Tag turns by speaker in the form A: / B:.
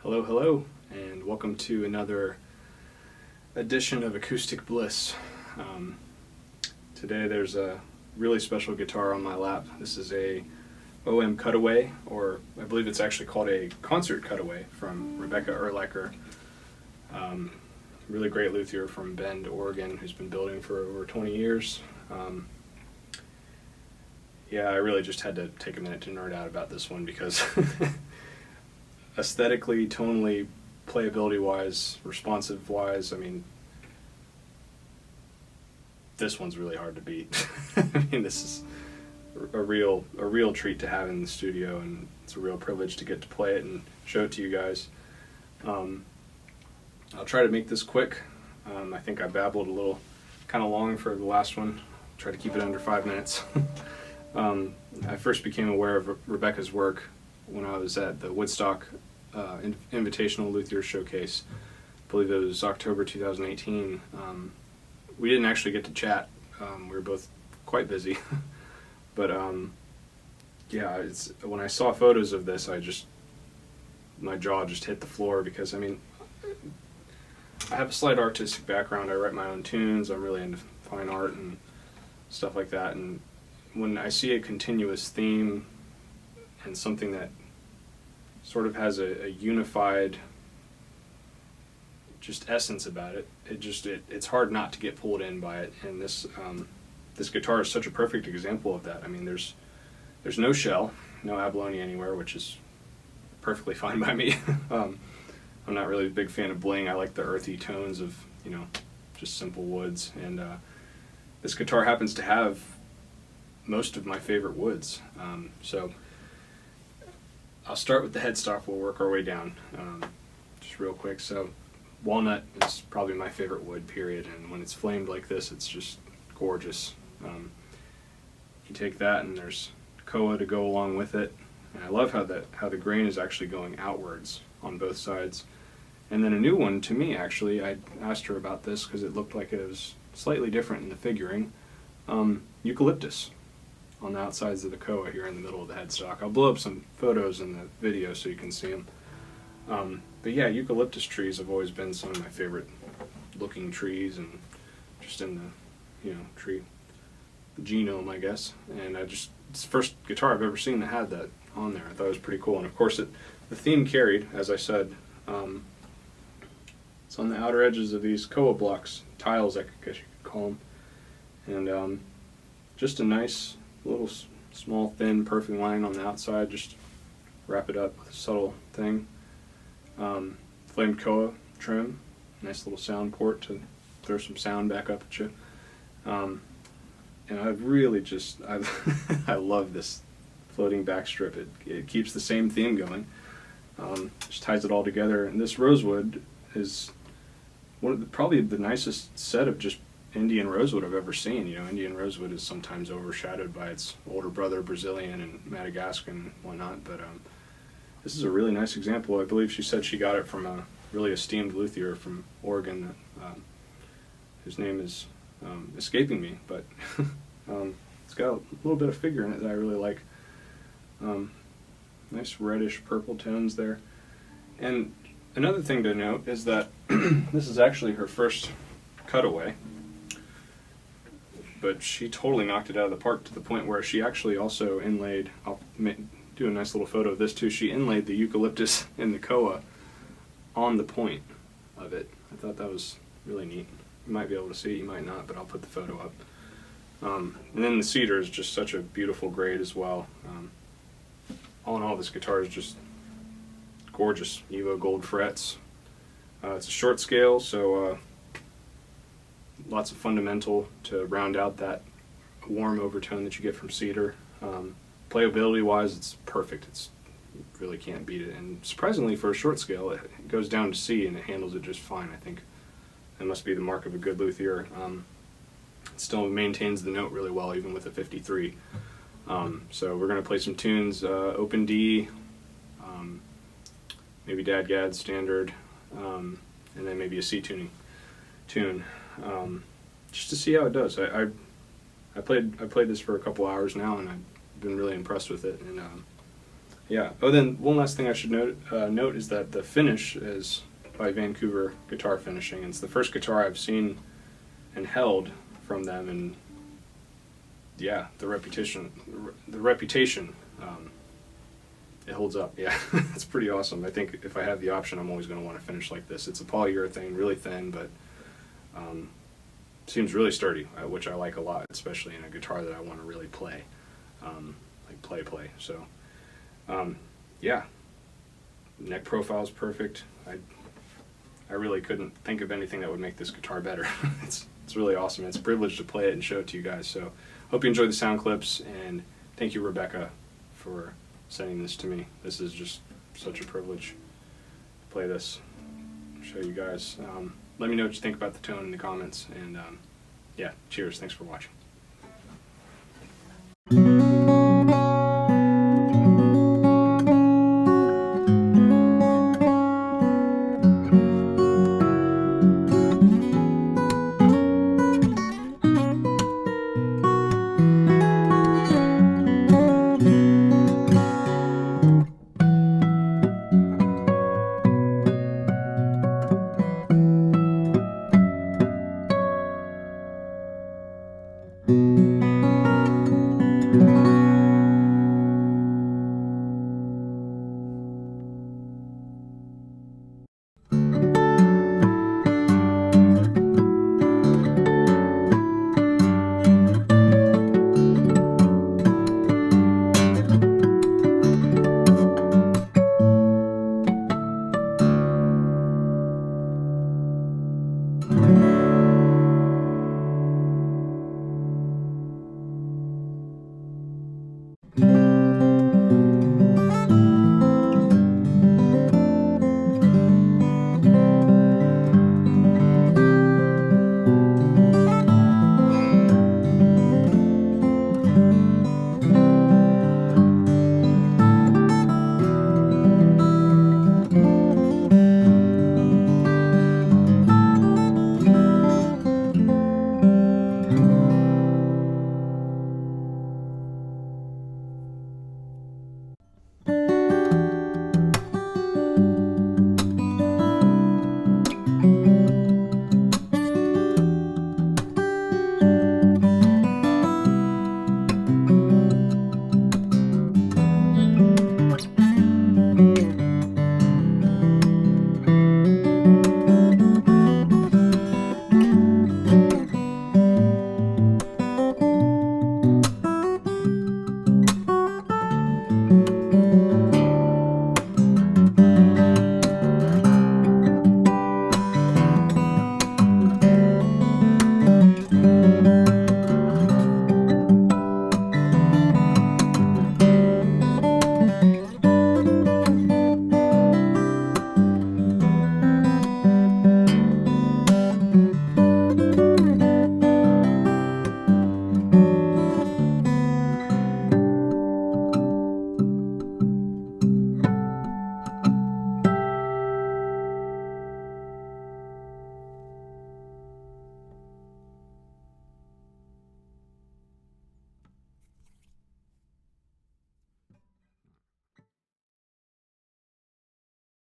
A: Hello, hello, and welcome to another edition of Acoustic Bliss. Today there's a really special guitar on my lap. This is a OM Cutaway, or I believe it's actually called a concert Cutaway from Rebecca Urlacher. Really great luthier from Bend, Oregon, who's been building for over 20 years. Yeah, I really just had to take a minute to nerd out about this one because aesthetically, tonally, playability-wise, responsive-wise, I mean, this one's really hard to beat. I mean, this is a real treat to have in the studio, and it's a real privilege to get to play it and show it to you guys. I'll try to make this quick. I think I babbled a little kind of long for the last one. Try to keep it under 5 minutes. I first became aware of Rebecca's work when I was at the Woodstock Invitational Luthier Showcase. I believe it was October 2018. We didn't actually get to chat. We were both quite busy. But yeah, when I saw photos of this, my jaw just hit the floor because, I mean, I have a slight artistic background. I write my own tunes. I'm really into fine art and stuff like that. And when I see a continuous theme and something that sort of has a unified just essence about it, it's hard not to get pulled in by it. And this guitar is such a perfect example of that. I mean, there's no shell, no abalone anywhere, which is perfectly fine by me. I'm not really a big fan of bling. I like the earthy tones of, just simple woods. And this guitar happens to have most of my favorite woods. So I'll start with the headstock. We'll work our way down just real quick. So walnut is probably my favorite wood, period. And when it's flamed like this, it's just gorgeous. You take that, and there's koa to go along with it. And I love how the grain is actually going outwards on both sides. And then a new one to me, actually, I asked her about this because it looked like it was slightly different in the figuring. Eucalyptus on the outsides of the koa here in the middle of the headstock. I'll blow up some photos in the video so you can see them. But yeah, eucalyptus trees have always been some of my favorite looking trees, and just in the tree genome, I guess. And it's the first guitar I've ever seen that had that on there. I thought it was pretty cool. And of course the theme carried, as I said, it's on the outer edges of these koa blocks, tiles I guess you could call them. And just a nice little small thin perfect line on the outside, just wrap it up with a subtle thing. Flamed koa trim, nice little sound port to throw some sound back up at you. And I really I love this floating back strip. It keeps the same theme going, just ties it all together. And this rosewood is probably the nicest set of just Indian rosewood I've ever seen. Indian rosewood is sometimes overshadowed by its older brother, Brazilian and Madagascar and whatnot, but this is a really nice example. I believe she said she got it from a really esteemed luthier from Oregon, whose name is escaping me, but it's got a little bit of figure in it that I really like. Nice reddish purple tones there. And another thing to note is that this is actually her first Cutaway, but she totally knocked it out of the park to the point where she actually also inlaid, I'll do a nice little photo of this too, she inlaid the eucalyptus and the koa on the point of it. I thought that was really neat. You might be able to see it, you might not, but I'll put the photo up. And then the cedar is just such a beautiful grade as well. All in all, this guitar is just gorgeous. Evo gold frets. It's a short scale, so lots of fundamental to round out that warm overtone that you get from cedar. Playability wise, it's perfect. You really can't beat it. And surprisingly, for a short scale, it goes down to C and it handles it just fine. I think that must be the mark of a good luthier. It still maintains the note really well, even with a 53. So we're going to play some tunes, Open D, maybe Dad Gad standard, and then maybe a C tuning tune, just to see how it does. I played this for a couple hours now, and I've been really impressed with it. And Yeah. Oh, then one last thing I should note is that the finish is by Vancouver Guitar Finishing. It's the first guitar I've seen and held from them, and yeah, the reputation, it holds up. Yeah, it's pretty awesome. I think if I have the option, I'm always going to want to finish like this. It's a polyurethane, really thin, but seems really sturdy, which I like a lot, especially in a guitar that I want to really play, like play. So, yeah, neck profile is perfect. I really couldn't think of anything that would make this guitar better. It's really awesome. It's a privilege to play it and show it to you guys. So, hope you enjoyed the sound clips, and thank you, Rebecca, for sending this to me. This is just such a privilege to play this, show you guys. Let me know what you think about the tone in the comments, and yeah, cheers. Thanks for watching.